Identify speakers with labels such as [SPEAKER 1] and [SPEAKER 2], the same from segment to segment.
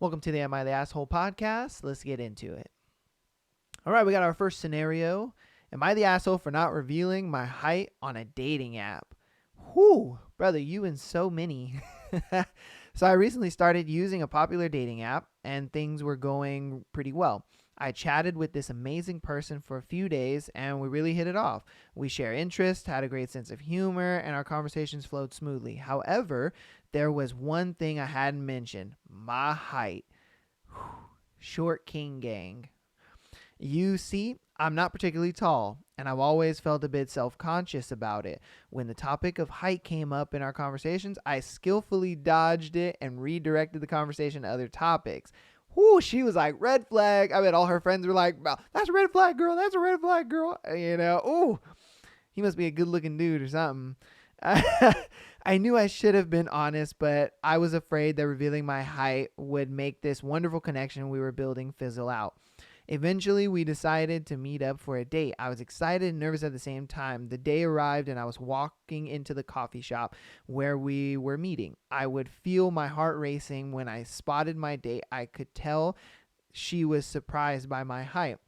[SPEAKER 1] Welcome to the Am I the Asshole podcast. Let's get into it. All right, we got our first scenario. Am I the asshole for not revealing my height on a dating app? Whew, brother, you and so many. So I recently started using a popular dating app and things were going pretty well. I chatted with this amazing person for a few days and we really hit it off. We share interests, had a great sense of humor, and our conversations flowed smoothly. However, there was one thing I hadn't mentioned: my height. Short king gang. You see, I'm not particularly tall, and I've always felt a bit self conscious about it. When the topic of height came up in our conversations, I skillfully dodged it and redirected the conversation to other topics. Whoo, she was like, red flag. I bet all her friends were like, that's a red flag, girl. That's a red flag, girl. Ooh, he must be a good looking dude or something. I knew I should have been honest, but I was afraid that revealing my height would make this wonderful connection we were building fizzle out. Eventually, we decided to meet up for a date. I was excited and nervous at the same time. The day arrived and I was walking into the coffee shop where we were meeting. I would feel my heart racing when I spotted my date. I could tell she was surprised by my height.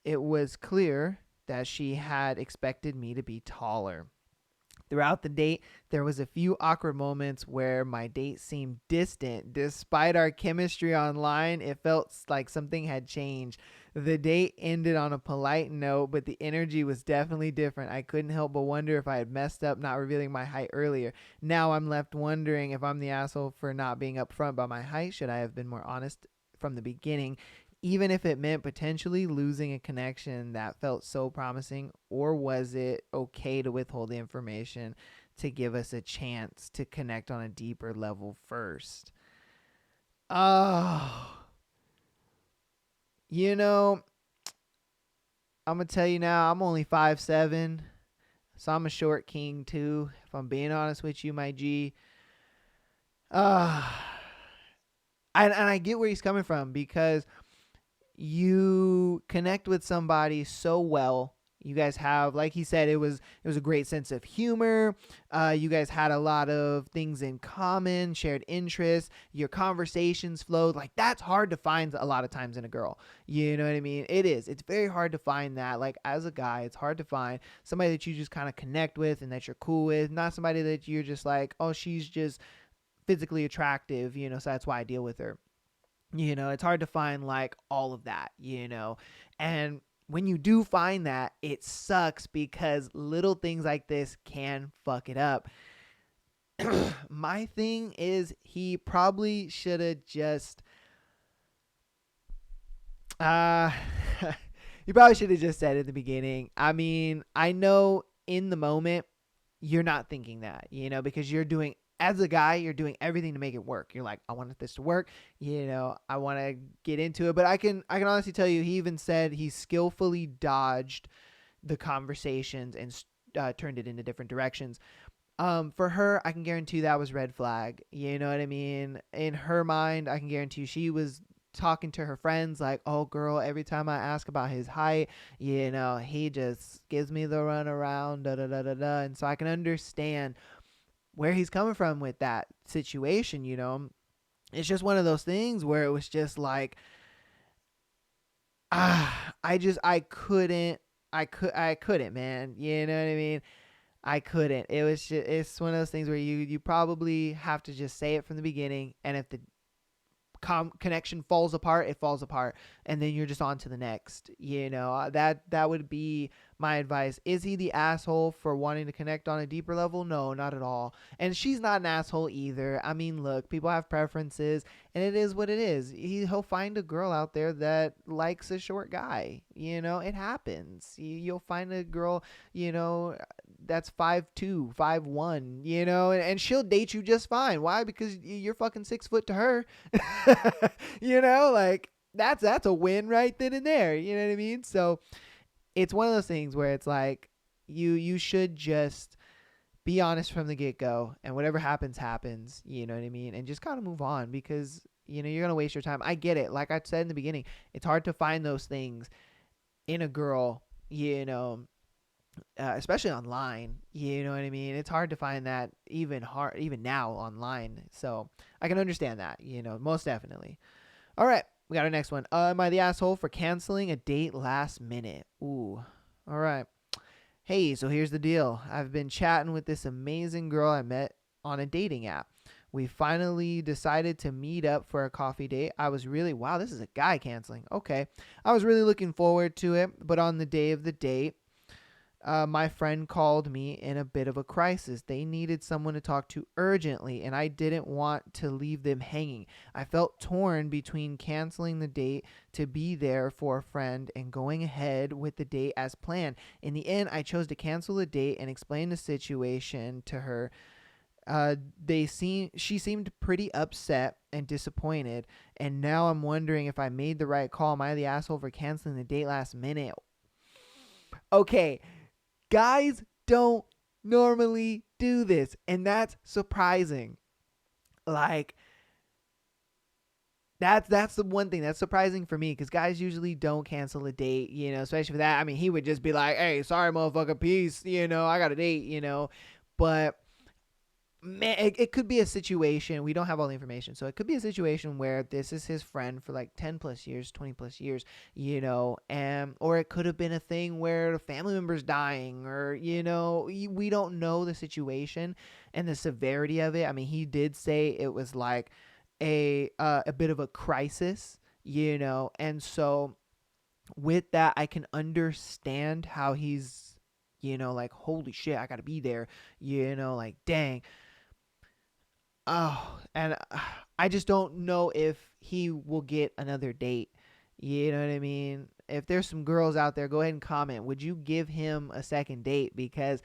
[SPEAKER 1] It was clear that she had expected me to be taller. Throughout the date, there was a few awkward moments where my date seemed distant. Despite our chemistry online, it felt like something had changed. The date ended on a polite note, but the energy was definitely different. I couldn't help but wonder if I had messed up not revealing my height earlier. Now I'm left wondering if I'm the asshole for not being upfront about my height. Should I have been more honest from the beginning, even if it meant potentially losing a connection that felt so promising? Or was it okay to withhold the information to give us a chance to connect on a deeper level first? Oh, you know, I'm going to tell you now, I'm only 5'7", so I'm a short king too, if I'm being honest with you, my G. And I get where he's coming from, because you connect with somebody so well. You guys have, like he said, it was a great sense of humor. You guys had a lot of things in common, shared interests. Your conversations flowed. Like, that's hard to find a lot of times in a girl. You know what I mean? It is. It's very hard to find that. Like, as a guy, it's hard to find somebody that you just kind of connect with and that you're cool with. Not somebody that you're just like, oh, she's just physically attractive, so that's why I deal with her. It's hard to find like all of that, and when you do find that, it sucks because little things like this can fuck it up. My thing is, he probably should have just, he probably should have just said at the beginning. I mean, I know in the moment you're not thinking that, because you're doing, as a guy, you're doing everything to make it work. You're like, I want this to work. I want to get into it. But I can honestly tell you, he even said he skillfully dodged the conversations and turned it into different directions. For her, I can guarantee that was red flag. You know what I mean? In her mind, I can guarantee she was talking to her friends like, oh girl, every time I ask about his height, he just gives me the runaround, da da da da da. And so I can understand where he's coming from with that situation. It's just one of those things where it was just like, I couldn't, man. You know what I mean? I couldn't. It's one of those things where you probably have to just say it from the beginning, and if the connection falls apart, it falls apart, and then you're just on to the next. That would be my advice. Is he the asshole for wanting to connect on a deeper level? No, not at all. And she's not an asshole either. I mean, look, people have preferences, and it is what it is. He'll find a girl out there that likes a short guy. It happens. You'll find a girl, that's 5'2", 5'1", and she'll date you just fine. Why? Because you're fucking 6 foot to her. Like, that's a win right then and there. You know what I mean? So it's one of those things where it's like, you should just be honest from the get-go, and whatever happens, you know what I mean? And just kind of move on, because you're going to waste your time. I get it. Like I said in the beginning, it's hard to find those things in a girl, especially online. You know what I mean? It's hard to find that even now online. So I can understand that. Most definitely. All right, we got our next one. Am I the asshole for canceling a date last minute? Ooh. All right. Hey, so here's the deal. I've been chatting with this amazing girl I met on a dating app. We finally decided to meet up for a coffee date. Wow, this is a guy canceling. Okay. I was really looking forward to it, but on the day of the date, my friend called me in a bit of a crisis. They needed someone to talk to urgently, and I didn't want to leave them hanging. I felt torn between canceling the date to be there for a friend and going ahead with the date as planned. In the end, I chose to cancel the date and explain the situation to her. She seemed pretty upset and disappointed, and now I'm wondering if I made the right call. Am I the asshole for canceling the date last minute? Okay, guys don't normally do this, and that's surprising. Like, that's the one thing that's surprising for me, because guys usually don't cancel a date, especially for that. I mean, he would just be like, hey, sorry, motherfucker, peace, I got a date. But man, it could be a situation. We don't have all the information, so it could be a situation where this is his friend for like 10 plus years, 20 plus years, and or it could have been a thing where the family member's dying, or we don't know the situation and the severity of it. I mean, he did say it was like a bit of a crisis, and so with that, I can understand how he's like, holy shit, I gotta be there, like, dang. Oh, and I just don't know if he will get another date. You know what I mean? If there's some girls out there, go ahead and comment. Would you give him a second date? Because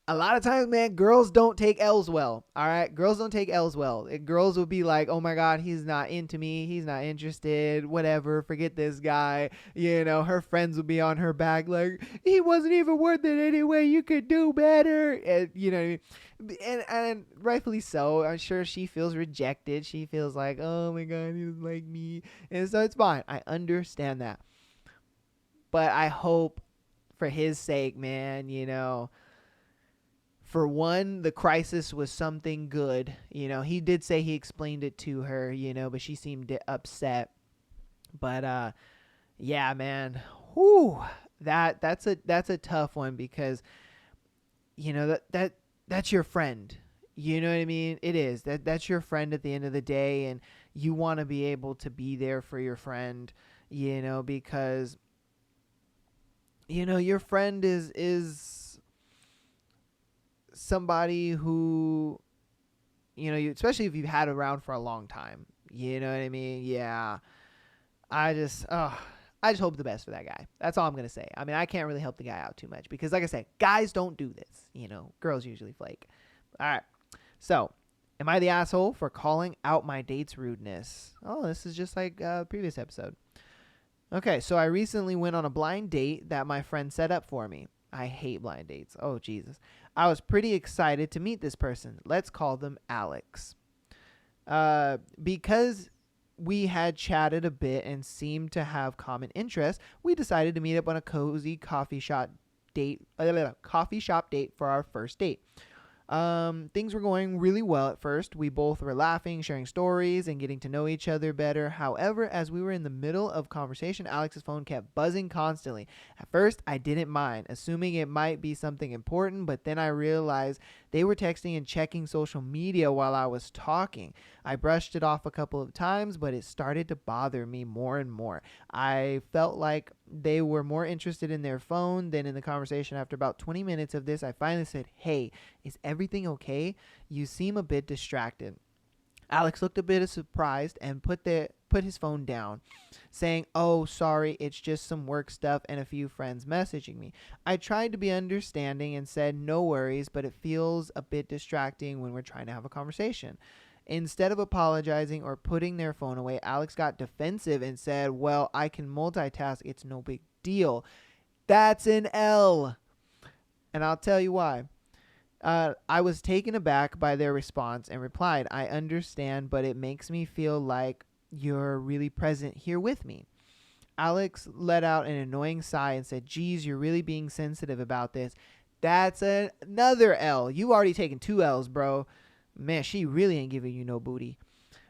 [SPEAKER 1] a lot of times, man, girls don't take L's well. All right, girls don't take L's well. Girls will be like, "Oh my God, he's not into me. He's not interested. Whatever. Forget this guy." Her friends will be on her back like, "He wasn't even worth it anyway. You could do better." And you know what I mean? And rightfully so. I'm sure she feels rejected. She feels like, "Oh my God, he doesn't like me," and so it's fine. I understand that, but I hope, for his sake, man, for one, the crisis was something good. He did say he explained it to her, but she seemed upset. But yeah, man. Whew. That's a tough one, because that's your friend. You know what I mean? It is. That's your friend at the end of the day, and you want to be able to be there for your friend, because your friend is somebody who, especially if you've had around for a long time. You know what I mean? Yeah. I just hope the best for that guy. That's all I'm gonna say. I mean, I can't really help the guy out too much, because, like I said, guys don't do this. Girls usually flake. All right. So, am I the asshole for calling out my date's rudeness? Oh, this is just like previous episode. Okay, so I recently went on a blind date that my friend set up for me. I hate blind dates. Oh, Jesus. I was pretty excited to meet this person. Let's call them Alex. Because we had chatted a bit and seemed to have common interests, we decided to meet up on a cozy coffee shop date for our first date. Things were going really well at first. We both were laughing, sharing stories, and getting to know each other better. However, as we were in the middle of conversation, Alex's phone kept buzzing constantly. At first, I didn't mind, assuming it might be something important, but then I realized they were texting and checking social media while I was talking. I brushed it off a couple of times, but it started to bother me more and more. I felt like they were more interested in their phone than in the conversation. After about 20 minutes of this, I finally said, "Hey, is everything okay? You seem a bit distracted." Alex looked a bit surprised and put his phone down, saying, "Oh, sorry, it's just some work stuff and a few friends messaging me." I tried to be understanding and said, "No worries, but it feels a bit distracting when we're trying to have a conversation." Instead of apologizing or putting their phone away, Alex got defensive and said, "Well, I can multitask. It's no big deal." That's an L. And I'll tell you why. I was taken aback by their response and replied, "I understand, but it makes me feel like you're really present here with me." Alex let out an annoying sigh and said, geez, you're really being sensitive about this. That's another L. You already taken 2 L's, bro. Man, she really ain't giving you no booty.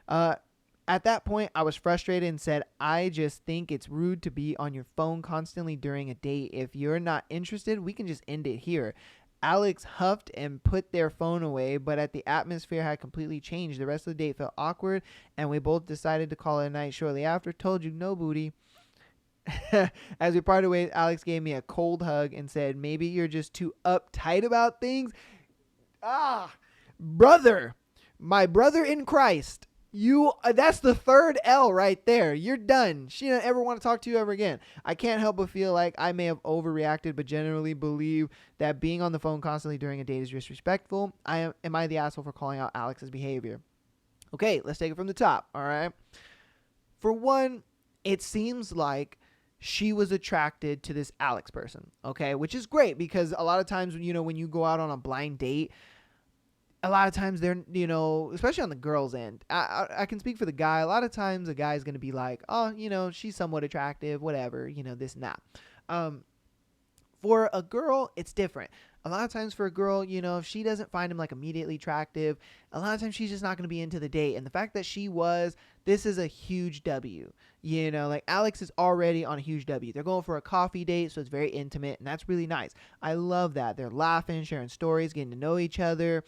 [SPEAKER 1] At that point, I was frustrated and said, I just think it's rude to be on your phone constantly during a date. If you're not interested, we can just end it here. Alex huffed and put their phone away, but the atmosphere had completely changed. The rest of the date felt awkward, and we both decided to call it a night shortly after. Told you, no booty. As we parted ways, Alex gave me a cold hug and said, maybe you're just too uptight about things. Brother, my brother in Christ. That's the 3rd L right there. You're done. She don't ever want to talk to you ever again. I can't help but feel like I may have overreacted, but generally believe that being on the phone constantly during a date is disrespectful. Am I the asshole for calling out Alex's behavior? Okay, let's take it from the top. All right. For one, it seems like she was attracted to this Alex person. Okay, which is great because a lot of times, when you go out on a blind date, a lot of times they're, especially on the girl's end, I can speak for the guy. A lot of times a guy's going to be like, oh, she's somewhat attractive, whatever, this and that. For a girl, it's different. A lot of times for a girl, if she doesn't find him like immediately attractive, a lot of times she's just not going to be into the date. And the fact that this is a huge W. Like Alex is already on a huge W. They're going for a coffee date, so it's very intimate, and that's really nice. I love that. They're laughing, sharing stories, getting to know each other,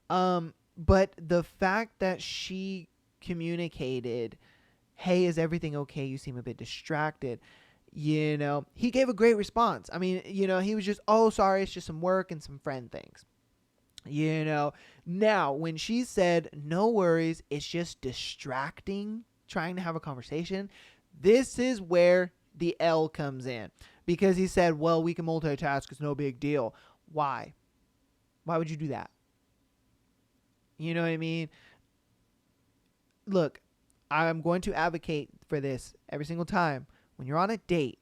[SPEAKER 1] But the fact that she communicated, hey, is everything okay? You seem a bit distracted. He gave a great response. I mean, he was just, oh, sorry, it's just some work and some friend things. Now when she said, no worries, it's just distracting, trying to have a conversation, this is where the L comes in, because he said, well, we can multitask. It's no big deal. Why would you do that? You know what I mean? Look, I'm going to advocate for this every single time. When you're on a date,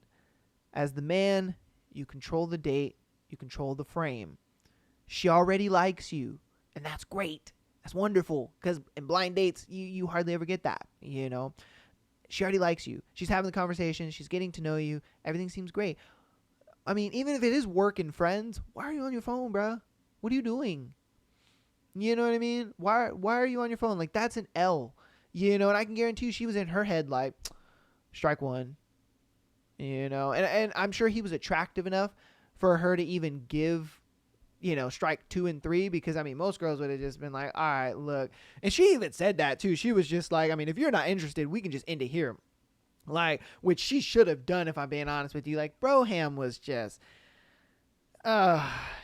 [SPEAKER 1] as the man, you control the date, you control the frame. She already likes you, and that's great. That's wonderful, because in blind dates, you hardly ever get that, She already likes you. She's having the conversation. She's getting to know you. Everything seems great. I mean, even if it is work and friends, why are you on your phone, bro? What are you doing? You know what I mean? Why are you on your phone? Like, that's an L. And I can guarantee you she was in her head like, strike one. And I'm sure he was attractive enough for her to even give, strike 2 and 3, because I mean, most girls would have just been like, all right, look. And she even said that too. She was just like, I mean, if you're not interested, we can just end it here. Like, which she should have done, if I'm being honest with you. Like, Broham was just,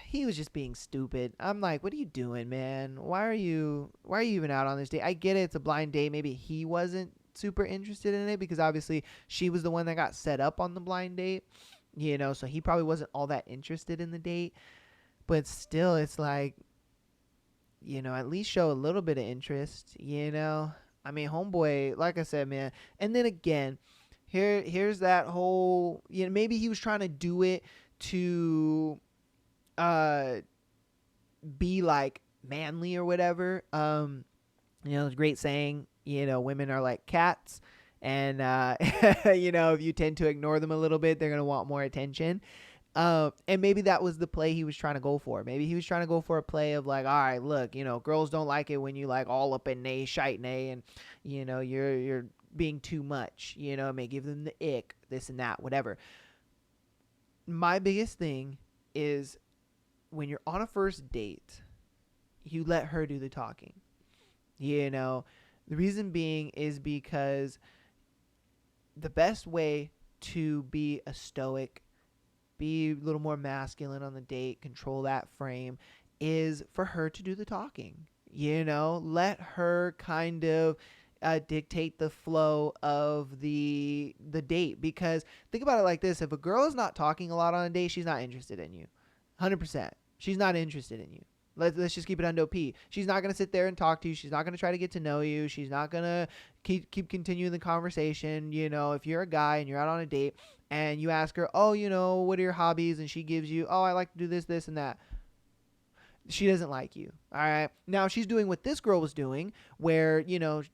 [SPEAKER 1] he was just being stupid. I'm like, what are you doing, man? Why are you even out on this date? I get it. It's a blind date. Maybe he wasn't super interested in it, because obviously she was the one that got set up on the blind date, so he probably wasn't all that interested in the date. But still, it's like, at least show a little bit of interest. I mean, homeboy, like I said, man. And then again, here's that whole, maybe he was trying to do it to be like manly or whatever. It's a great saying, women are like cats, and if you tend to ignore them a little bit, they're going to want more attention. And maybe that was the play he was trying to go for. Maybe he was trying to go for a play of like, all right, look, girls don't like it when you like all up in they shite nay, and you're being too much, it may give them the ick, this and that, whatever. My biggest thing is, when you're on a first date, you let her do the talking. The reason being is because the best way to be a stoic, be a little more masculine on the date, control that frame, is for her to do the talking. Let her kind of dictate the flow of the date. Because think about it like this: if a girl is not talking a lot on a date, she's not interested in you. 100%. She's not interested in you. Let's just keep it under P. She's not going to sit there and talk to you. She's not going to try to get to know you. She's not going to keep continuing the conversation. If you're a guy and you're out on a date and you ask her, oh, what are your hobbies? And she gives you, oh, I like to do this, this, and that. She doesn't like you. All right. Now she's doing what this girl was doing, where,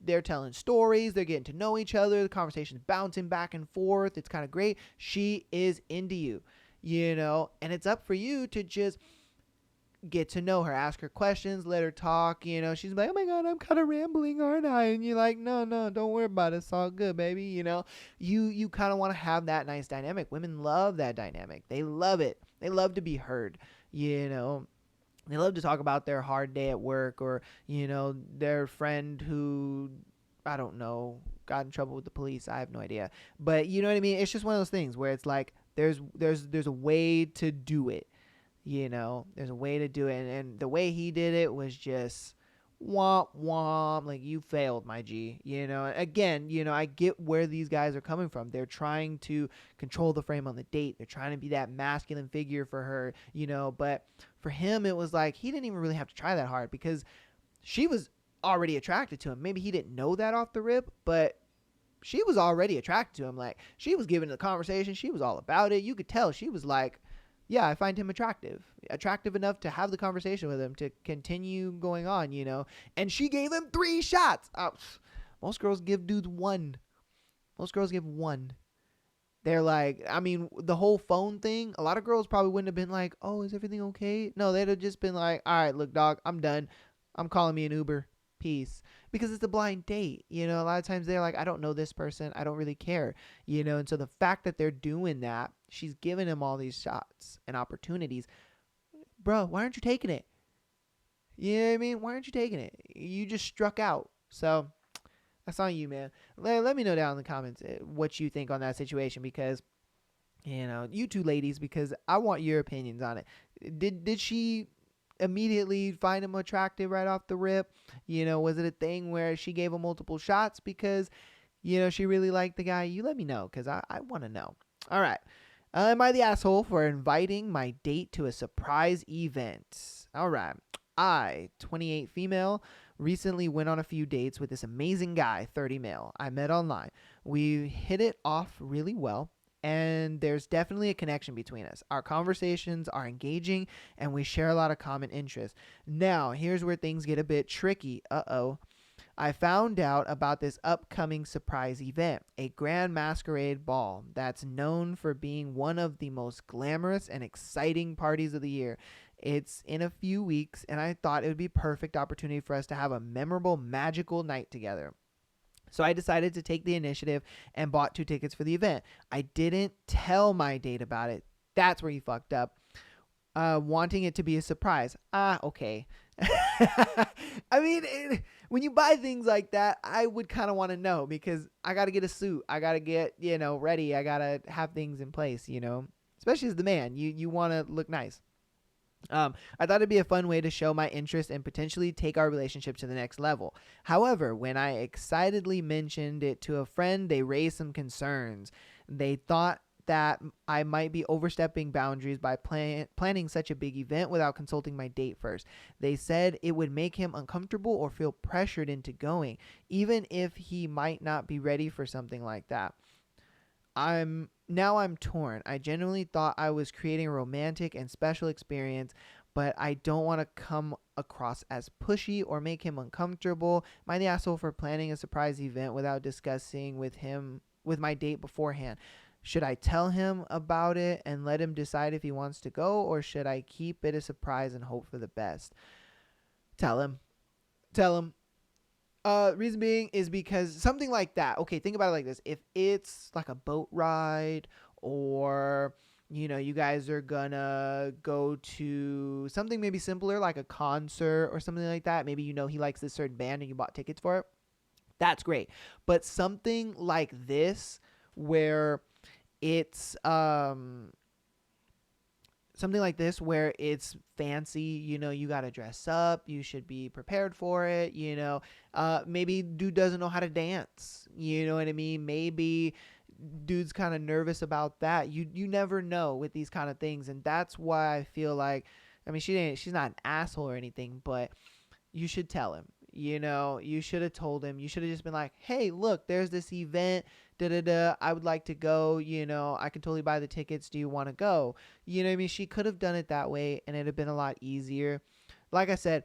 [SPEAKER 1] they're telling stories, they're getting to know each other, the conversation's bouncing back and forth. It's kind of great. She is into you, and it's up for you to just get to know her, ask her questions, let her talk. She's like, oh my God, I'm kind of rambling, aren't I? And you're like, no, don't worry about it. It's all good, baby. You kind of want to have that nice dynamic. Women love that dynamic. They love it. They love to be heard, They love to talk about their hard day at work, or, their friend who, I don't know, got in trouble with the police. I have no idea. But you know what I mean? It's just one of those things where it's like there's a way to do it. There's a way to do it. And the way he did it was just womp womp, like, you failed, my G. Again, I get where these guys are coming from. They're trying to control the frame on the date. They're trying to be that masculine figure for her, but for him it was like he didn't even really have to try that hard, because she was already attracted to him. Maybe he didn't know that off the rip, but she was already attracted to him. Like, she was giving the conversation. She was all about it. You could tell she was like, yeah, I find him attractive enough to have the conversation with him, to continue going on, and she gave him 3 shots. Most girls give dudes 1. Most girls give 1. They're like, I mean, the whole phone thing, a lot of girls probably wouldn't have been like, oh, is everything okay? No, they'd have just been like, all right, look, dog, I'm done. I'm calling me an Uber. Peace. Because it's a blind date. A lot of times they're like, I don't know this person. I don't really care. And so the fact that they're doing that, she's giving him all these shots and opportunities. Bro, why aren't you taking it? You know what I mean? Why aren't you taking it? You just struck out. So that's on you, man. Let me know down in the comments what you think on that situation, because, you two ladies, because I want your opinions on it. Did she immediately find him attractive right off the rip? Was it a thing where she gave him multiple shots because, she really liked the guy? You let me know, because I want to know. All right. Am I the asshole for inviting my date to a surprise event? All right. I, 28 female, recently went on a few dates with this amazing guy, 30 male. I met online. We hit it off really well, and there's definitely a connection between us. Our conversations are engaging, and we share a lot of common interests. Now, here's where things get a bit tricky. I found out about this upcoming surprise event, a grand masquerade ball that's known for being one of the most glamorous and exciting parties of the year. It's in a few weeks, and I thought it would be a perfect opportunity for us to have a memorable, magical night together. So I decided to take the initiative and bought 2 tickets for the event. I didn't tell my date about it. That's where you fucked up. Wanting it to be a surprise. Okay. I mean, when you buy things like that, I would kind of want to know, because I got to get a suit. I got to get, ready. I got to have things in place, especially as the man. You want to look nice. I thought it'd be a fun way to show my interest and potentially take our relationship to the next level. However, when I excitedly mentioned it to a friend, they raised some concerns. They thought that I might be overstepping boundaries by planning such a big event without consulting my date first. They said it would make him uncomfortable or feel pressured into going, even if he might not be ready for something like that. I'm torn. I genuinely thought I was creating a romantic and special experience, but I don't want to come across as pushy or make him uncomfortable. Am I the asshole for planning a surprise event without discussing with my date beforehand? Should I tell him about it and let him decide if he wants to go, or should I keep it a surprise and hope for the best? Tell him. Reason being is because something like that. Okay, think about it like this. If it's like a boat ride, or, you guys are gonna go to something maybe simpler, like a concert or something like that. Maybe he likes this certain band and you bought tickets for it. That's great. But something like this, where it's fancy, you got to dress up, you should be prepared for it, maybe dude doesn't know how to dance, you know what I mean? Maybe dude's kind of nervous about that. You never know with these kind of things, and that's why I feel like, I mean, she's not an asshole or anything, but you should tell him. You should have told him. You should have just been like, hey, look, there's this event, I would like to go, I can totally buy the tickets. Do you want to go? You know what I mean? She could have done it that way, and it'd have been a lot easier. like I said,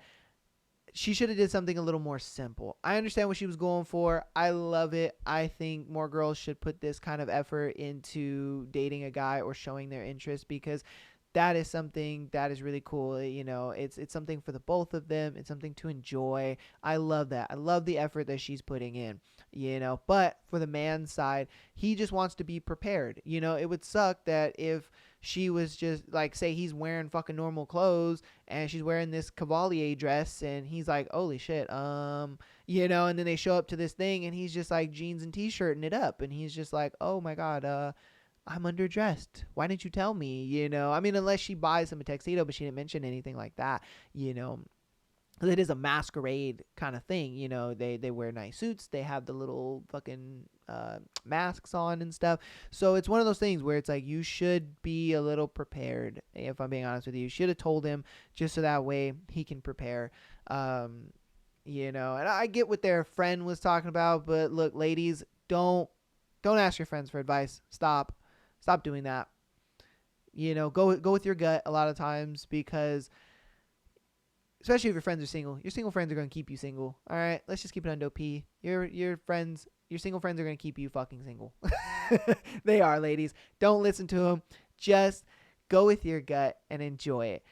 [SPEAKER 1] she should have did something a little more simple. I understand what she was going for. I love it. I think more girls should put this kind of effort into dating a guy or showing their interest, because that is something that is really cool. It's something for the both of them. It's something to enjoy. I love that. I love the effort that she's putting in, but for the man's side, he just wants to be prepared. It would suck that if she was just like, say he's wearing fucking normal clothes and she's wearing this Cavalier dress and he's like, holy shit, and then they show up to this thing and he's just like jeans and t-shirting it up, and he's just like, oh my God, I'm underdressed. Why didn't you tell me? I mean, unless she buys him a tuxedo, but she didn't mention anything like that. It is a masquerade kind of thing. They wear nice suits. They have the little fucking masks on and stuff. So it's one of those things where it's like, you should be a little prepared. If I'm being honest with you, you should have told him, just so that way he can prepare. And I get what their friend was talking about, but look, ladies, don't ask your friends for advice. Stop doing that. Go with your gut a lot of times, because especially if your friends are single, your single friends are going to keep you single. All right, let's just keep it on dope P. Your single friends are going to keep you fucking single. They are, ladies. Don't listen to them. Just go with your gut and enjoy it.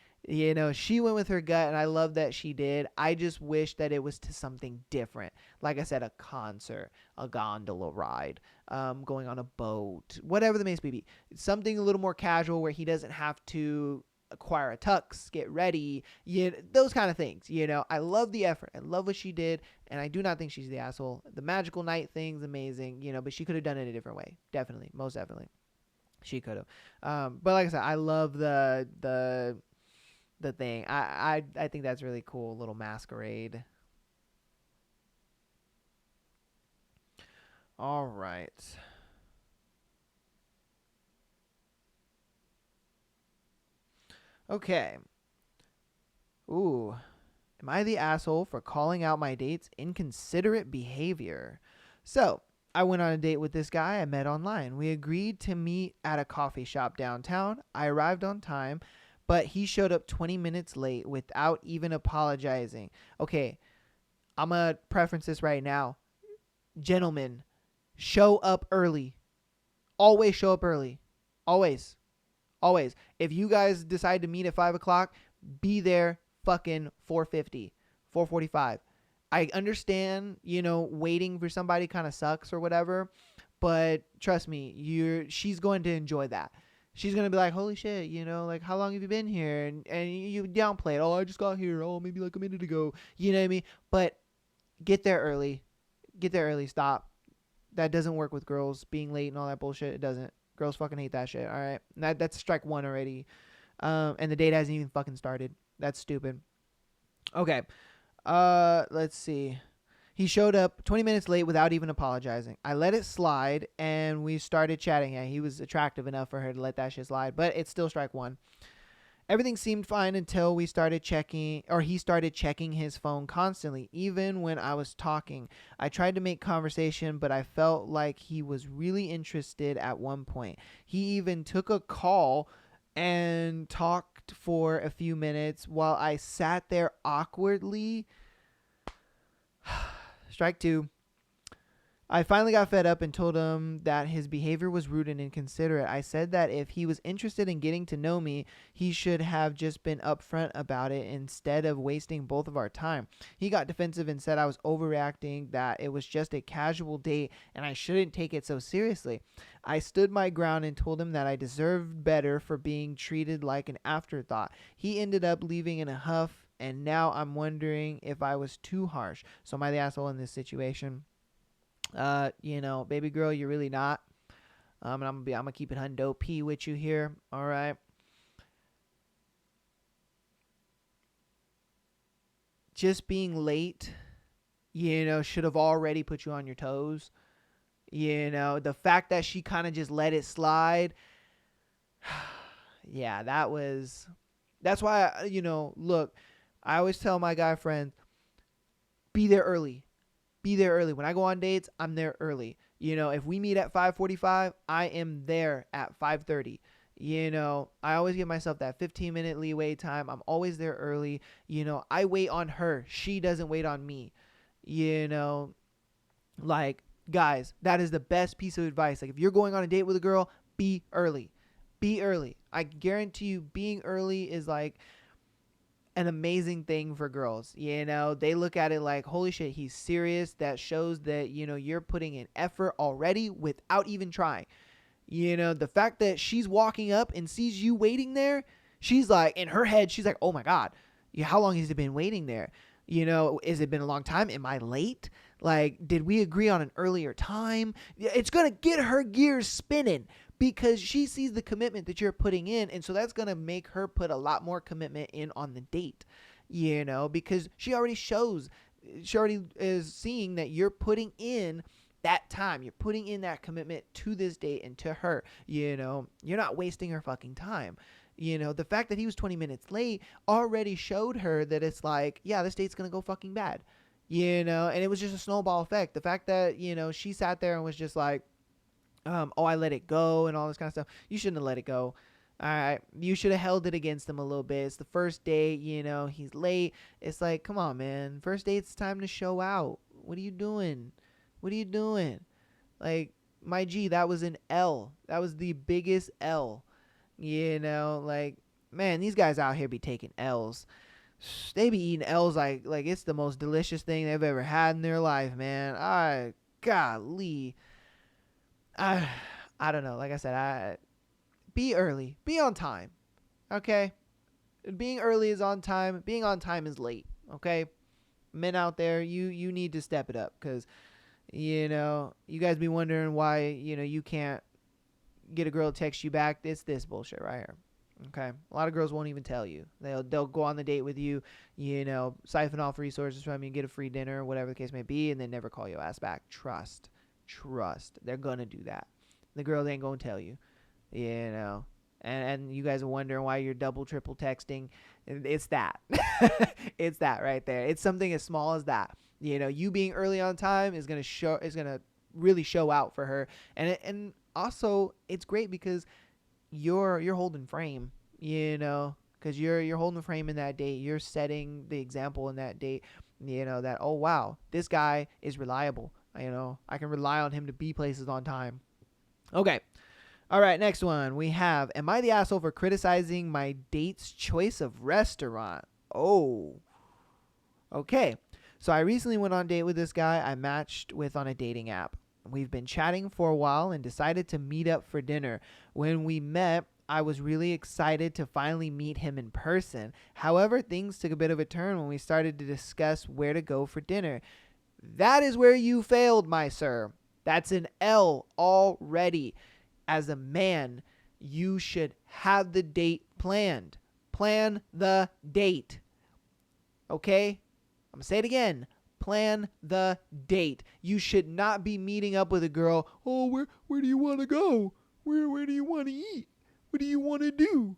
[SPEAKER 1] She went with her gut, and I love that she did. I just wish that it was to something different. Like I said, a concert, a gondola ride, going on a boat, whatever the case may be. Something a little more casual where he doesn't have to acquire a tux, get ready, those kind of things. I love the effort. I love what she did, and I do not think she's the asshole. The magical night thing's amazing, but she could have done it a different way. Definitely, most definitely, she could have. But like I said, I love the thing. I think that's really cool. Little masquerade. All right. Okay. Ooh. Am I the asshole for calling out my date's inconsiderate behavior? So, I went on a date with this guy I met online. We agreed to meet at a coffee shop downtown. I arrived on time, but he showed up 20 minutes late without even apologizing. Okay, I'm going to preference this right now. Gentlemen, show up early. Always show up early. Always. Always. If you guys decide to meet at 5 o'clock, be there fucking 4:50, 4:45. I understand, waiting for somebody kind of sucks or whatever, but trust me, she's going to enjoy that. She's going to be like, holy shit, like, how long have you been here? And you downplay it. Oh, I just got here. Oh, maybe like a minute ago. You know what I mean? But get there early. Get there early. Stop. That doesn't work with girls being late and all that bullshit. It doesn't. Girls fucking hate that shit. All right. That's strike one already. And the date hasn't even fucking started. That's stupid. Okay. Let's see. He showed up 20 minutes late without even apologizing. I let it slide and we started chatting. Yeah, he was attractive enough for her to let that shit slide, but it's still strike one. Everything seemed fine until he started checking his phone constantly, even when I was talking. I tried to make conversation, but I felt like he was really interested at one point. He even took a call and talked for a few minutes while I sat there awkwardly. Strike two. I finally got fed up and told him that his behavior was rude and inconsiderate. I said that if he was interested in getting to know me, he should have just been upfront about it instead of wasting both of our time. He got defensive and said I was overreacting, that it was just a casual date and I shouldn't take it so seriously. I stood my ground and told him that I deserved better for being treated like an afterthought. He ended up leaving in a huff, and now I'm wondering if I was too harsh. So am I the asshole in this situation? Baby girl, you're really not. And I'm gonna keep it hundo P with you here. All right. Just being late, should have already put you on your toes. The fact that she kind of just let it slide. Yeah, that's why, look, I always tell my guy friends, be there early. Be there early. When I go on dates, I'm there early. If we meet at 5:45, I am there at 5:30. I always give myself that 15-minute leeway time. I'm always there early. I wait on her. She doesn't wait on me. You know, like, guys, that is the best piece of advice. Like, if you're going on a date with a girl, be early. Be early. I guarantee you being early is like an amazing thing for girls. They look at it like, holy shit, he's serious. That shows that, you're putting in effort already without even trying. The fact that she's walking up and sees you waiting there, she's like, in her head, she's like, oh my God, how long has it been waiting there? Has it been a long time? Am I late? Like, did we agree on an earlier time? It's going to get her gears spinning because she sees the commitment that you're putting in. And so that's going to make her put a lot more commitment in on the date, because she already is seeing that you're putting in that time. You're putting in that commitment to this date and to her. You're not wasting her fucking time. The fact that he was 20 minutes late already showed her that it's like, yeah, this date's going to go fucking bad. And it was just a snowball effect. The fact that, she sat there and was just like, I let it go and all this kind of stuff. You shouldn't have let it go. All right. You should have held it against him a little bit. It's the first date, he's late. It's like, come on, man. First date, it's time to show out. What are you doing? Like, my G, that was an L. That was the biggest L. Like, man, these guys out here be taking L's. They be eating L's like it's the most delicious thing they've ever had in their life, man. Golly. I don't know. Like I said, be early. Be on time. Okay? Being early is on time. Being on time is late. Okay? Men out there, you need to step it up because, you guys be wondering why, you can't get a girl to text you back. It's this bullshit right here. Okay? A lot of girls won't even tell you. They'll go on the date with you, siphon off resources from you, get a free dinner, whatever the case may be, and then never call your ass back. Trust. They're gonna do that. The girl ain't gonna tell you, and you guys are wondering why you're double, triple texting. It's that. It's that right there. It's something as small as that. You being early on time is gonna really show out for her, and also it's great because you're holding frame, because you're holding frame in that date. You're setting the example in that date, that, oh wow, this guy is reliable. I can rely on him to be places on time. Okay. All right, next one. We have, am I the asshole for criticizing my date's choice of restaurant? Oh. Okay. So I recently went on a date with this guy I matched with on a dating app. We've been chatting for a while and decided to meet up for dinner. When we met, I was really excited to finally meet him in person. However, things took a bit of a turn when we started to discuss where to go for dinner. That is where you failed, my sir. That's an L already. As a man, you should have the date planned. Plan the date. Okay? I'm going to say it again. Plan the date. You should not be meeting up with a girl. Oh, where do you want to go? Where do you want to eat? What do you want to do?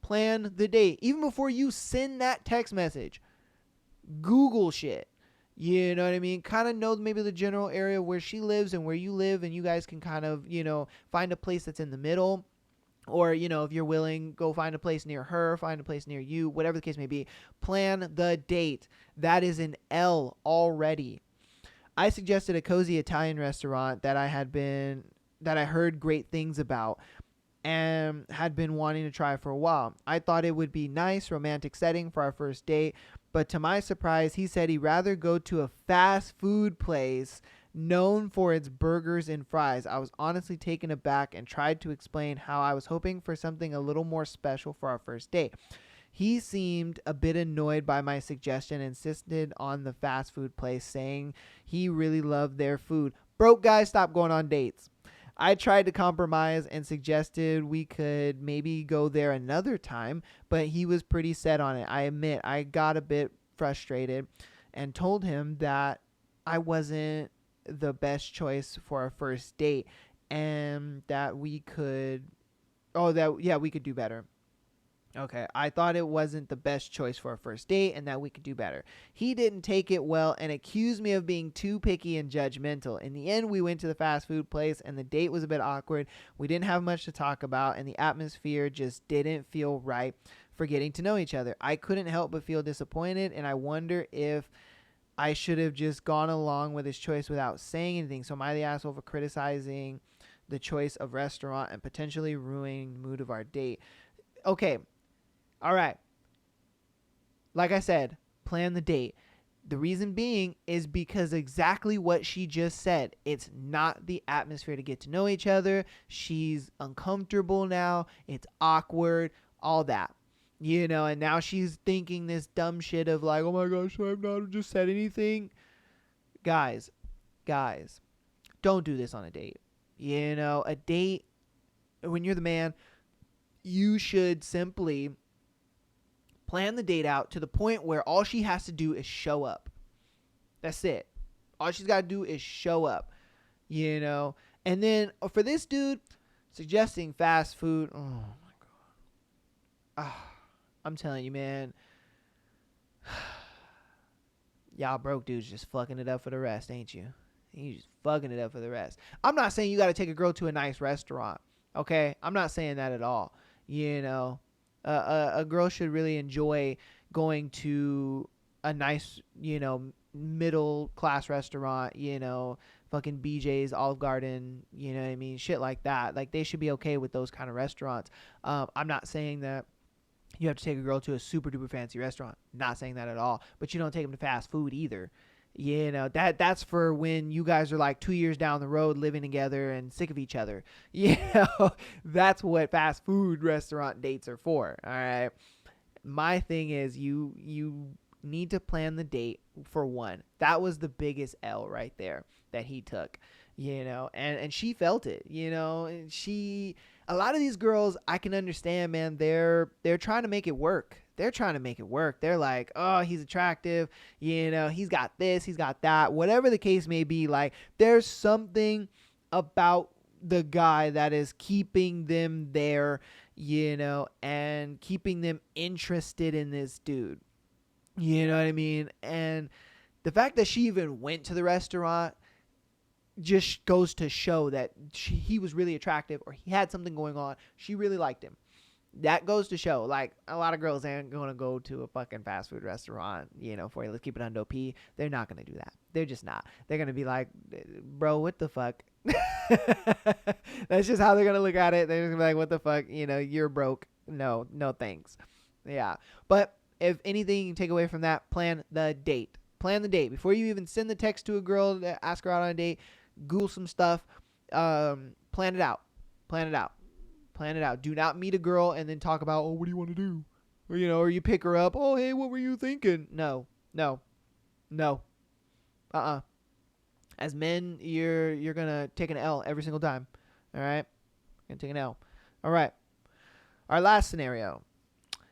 [SPEAKER 1] Plan the date. Even before you send that text message, Google shit. You know what I mean? Kind of know maybe the general area where she lives and where you live, and you guys can kind of, find a place that's in the middle. Or, if you're willing, go find a place near her, find a place near you, whatever the case may be. Plan the date. That is an L already. I suggested a cozy Italian restaurant that I heard great things about and had been wanting to try for a while. I thought it would be nice, romantic setting for our first date, but to my surprise, he said he'd rather go to a fast food place known for its burgers and fries. I was honestly taken aback and tried to explain how I was hoping for something a little more special for our first date. He seemed a bit annoyed by my suggestion and insisted on the fast food place, saying he really loved their food. Broke guys, stop going on dates. I tried to compromise and suggested we could maybe go there another time, but he was pretty set on it. I admit I got a bit frustrated and told him that I wasn't the best choice for our first date and that we could do better. Okay, I thought it wasn't the best choice for a first date and that we could do better. He didn't take it well and accused me of being too picky and judgmental. In the end, we went to the fast food place and the date was a bit awkward. We didn't have much to talk about and the atmosphere just didn't feel right for getting to know each other. I couldn't help but feel disappointed and I wonder if I should have just gone along with his choice without saying anything. So am I the asshole for criticizing the choice of restaurant and potentially ruining the mood of our date? Okay, all right. Like I said, plan the date. The reason being is because exactly what she just said. It's not the atmosphere to get to know each other. She's uncomfortable now. It's awkward. All that. And now she's thinking this dumb shit of like, oh my gosh, I've not just said anything. Guys, don't do this on a date. A date, when you're the man, you should simply plan the date out to the point where all she has to do is show up. That's it. All she's got to do is show up, And then for this dude, suggesting fast food. Oh, my God. I'm telling you, man. Y'all broke dudes just fucking it up for the rest, ain't you? You just fucking it up for the rest. I'm not saying you got to take a girl to a nice restaurant, okay? I'm not saying that at all. A girl should really enjoy going to a nice, middle class restaurant, fucking BJ's, Olive Garden, you know what I mean? Shit like that. Like, they should be okay with those kind of restaurants. I'm not saying that you have to take a girl to a super duper fancy restaurant. Not saying that at all. But you don't take them to fast food either. That's for when you guys are like 2 years down the road living together and sick of each other. That's what fast food restaurant dates are for. All right. My thing is you need to plan the date for one. That was the biggest L right there that he took, and she felt it, and a lot of these girls, I can understand, man, they're trying to make it work. They're like, oh, he's attractive. He's got this, he's got that, whatever the case may be. Like, there's something about the guy that is keeping them there, and keeping them interested in this dude. You know what I mean? And the fact that she even went to the restaurant just goes to show that he was really attractive, or he had something going on. She really liked him. That goes to show, like, a lot of girls ain't going to go to a fucking fast food restaurant, for you. Let's keep it under P. They're not going to do that. They're just not. They're going to be like, bro, what the fuck? That's just how they're going to look at it. They're going to be like, what the fuck? You're broke. No thanks. Yeah. But if anything you take away from that, plan the date. Plan the date. Before you even send the text to a girl to ask her out on a date, Google some stuff. Plan it out. Do not meet a girl and then talk about, oh, what do you want to do? Or you pick her up. Oh, hey, what were you thinking? No. As men, you're going to take an L every single time. All right? You're going to take an L. All right. Our last scenario.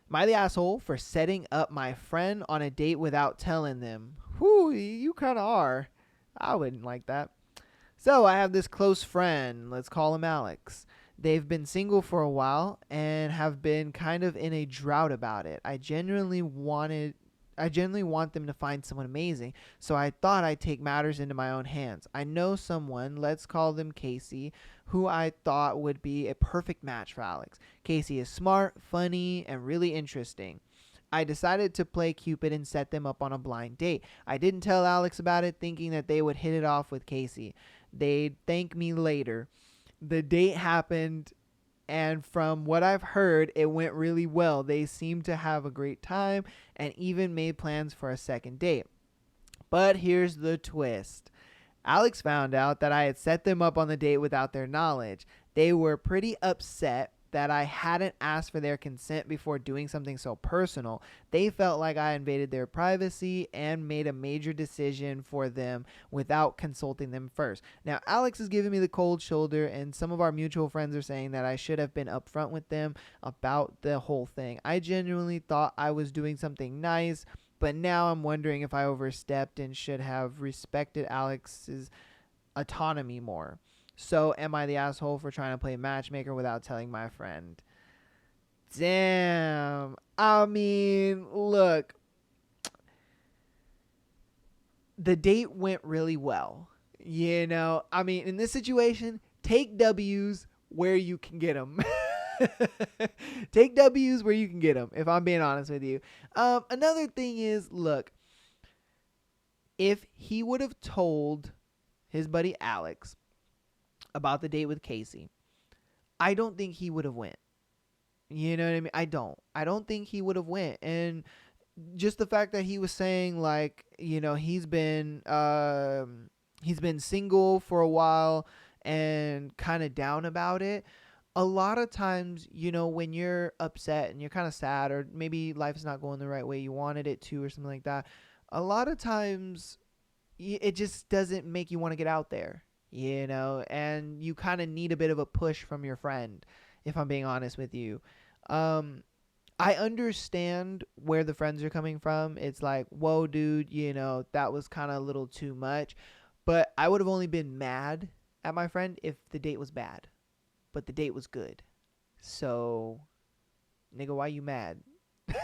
[SPEAKER 1] Am I the asshole for setting up my friend on a date without telling them? Whew, you kind of are. I wouldn't like that. So I have this close friend. Let's call him Alex. They've been single for a while and have been kind of in a drought about it. I genuinely want them to find someone amazing, so I thought I'd take matters into my own hands. I know someone, let's call them Casey, who I thought would be a perfect match for Alex. Casey is smart, funny, and really interesting. I decided to play Cupid and set them up on a blind date. I didn't tell Alex about it, thinking that they would hit it off with Casey. They'd thank me later. The date happened, and from what I've heard, it went really well. They seemed to have a great time and even made plans for a second date. But here's the twist. Alex found out that I had set them up on the date without their knowledge. They were pretty upset that I hadn't asked for their consent before doing something so personal. They felt like I invaded their privacy and made a major decision for them without consulting them first. Now, Alex is giving me the cold shoulder, and some of our mutual friends are saying that I should have been upfront with them about the whole thing. I genuinely thought I was doing something nice, but now I'm wondering if I overstepped and should have respected Alex's autonomy more. So, am I the asshole for trying to play matchmaker without telling my friend? Damn. I mean, look, the date went really well. I mean, in this situation, take W's where you can get them. Take W's where you can get them, if I'm being honest with you. Another thing is, look, if he would have told his buddy Alex about the date with Casey, I don't think he would have went. You know what I mean? I don't think he would have went. And just the fact that he was saying, like, he's been single for a while and kind of down about it. A lot of times, when you're upset and you're kind of sad, or maybe life's not going the right way you wanted it to, or something like that, a lot of times it just doesn't make you want to get out there, and you kind of need a bit of a push from your friend, if I'm being honest with you. I understand where the friends are coming from. It's like, whoa, dude, that was kind of a little too much. But I would have only been mad at my friend if the date was bad. But the date was good. So, nigga, why you mad? You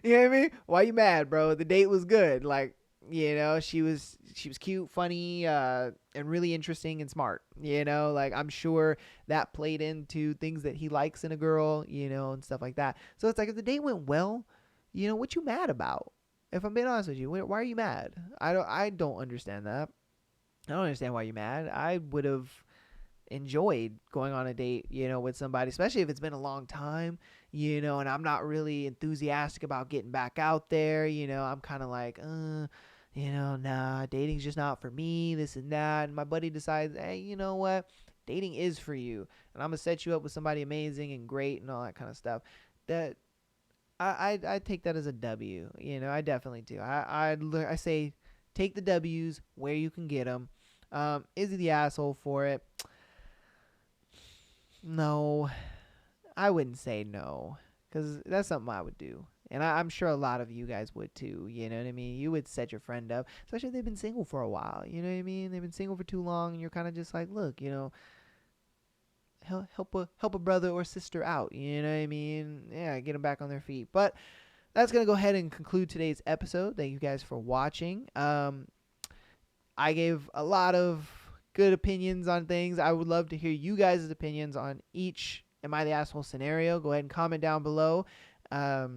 [SPEAKER 1] know what I mean? Why you mad, bro? The date was good. Like, she was cute, funny, and really interesting and smart. Like, I'm sure that played into things that he likes in a girl, and stuff like that. So it's like, if the date went well, what you mad about? If I'm being honest with you, why are you mad? I don't understand that. I don't understand why you're mad. I would have enjoyed going on a date, with somebody, especially if it's been a long time, and I'm not really enthusiastic about getting back out there. I'm kind of like, nah, dating's just not for me, this and that. And my buddy decides, hey, you know what? Dating is for you. And I'm going to set you up with somebody amazing and great and all that kind of stuff. That I take that as a W. I definitely do. I say take the W's where you can get them. Is he the asshole for it? No, I wouldn't say no, because that's something I would do. And I'm sure a lot of you guys would too. You know what I mean? You would set your friend up, especially if they've been single for a while. You know what I mean? They've been single for too long, and you're kind of just like, look, help a brother or sister out. You know what I mean? Yeah, get them back on their feet. But that's gonna go ahead and conclude today's episode. Thank you guys for watching. I gave a lot of good opinions on things. I would love to hear you guys' opinions on each Am I the Asshole scenario. Go ahead and comment down below. The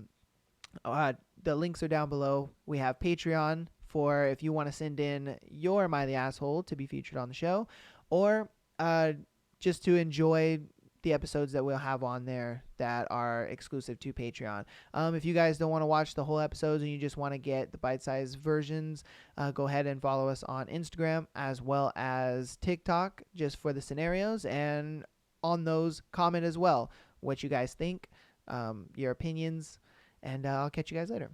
[SPEAKER 1] links are down below. We have Patreon for if you want to send in your Am I the Asshole to be featured on the show, or just to enjoy the episodes that we'll have on there that are exclusive to Patreon. If you guys don't want to watch the whole episodes and you just want to get the bite-sized versions, go ahead and follow us on Instagram as well as TikTok just for the scenarios, and on those comment as well what you guys think, your opinions, and I'll catch you guys later.